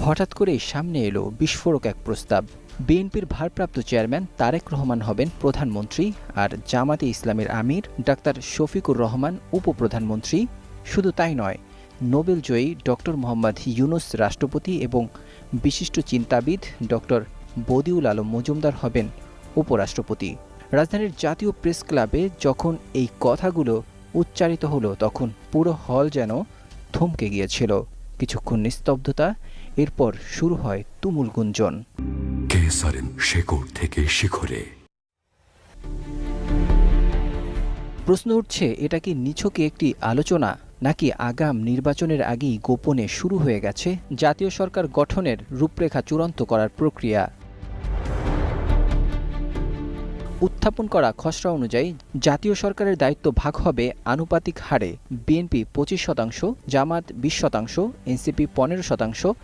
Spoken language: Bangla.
হঠাৎ করেই সামনে এলো বিস্ফোরক এক প্রস্তাব। বিএনপির ভারপ্রাপ্ত চেয়ারম্যান তারেক রহমান হবেন প্রধানমন্ত্রী, আর জামাতে ইসলামের আমির ডাক্তার শফিকুর রহমান উপপ্রধানমন্ত্রী। শুধু তাই নয়, নোবেলজয়ী ডক্টর মোহাম্মদ ইউনূস রাষ্ট্রপতি এবং বিশিষ্ট চিন্তাবিদ ডক্টর বদিউল আলম মজুমদার হবেন উপরাষ্ট্রপতি। রাজধানীর জাতীয় প্রেস ক্লাবে যখন এই কথাগুলো উচ্চারিত হলো, তখন পুরো হল যেন থমকে গিয়েছিল। কিছুক্ষণ নিস্তব্ধতা, এরপর শুরু হয় তুমুল গুঞ্জন। কেসারেন শেকড় থেকে শিখরে। প্রশ্ন উঠছে, এটা কি নিছকে একটি আলোচনা, নাকি আগাম নির্বাচনের আগেই গোপনে শুরু হয়ে গেছে জাতীয় সরকার গঠনের রূপরেখা চূড়ান্ত করার প্রক্রিয়া? উত্থাপন করা খসড়া অনুযায়ী জাতীয় সরকারের দায়িত্ব ভাগ হবে আনুপাতিক হারে। বিএনপি 25%, জামাত 20%, এনসিপি 15%,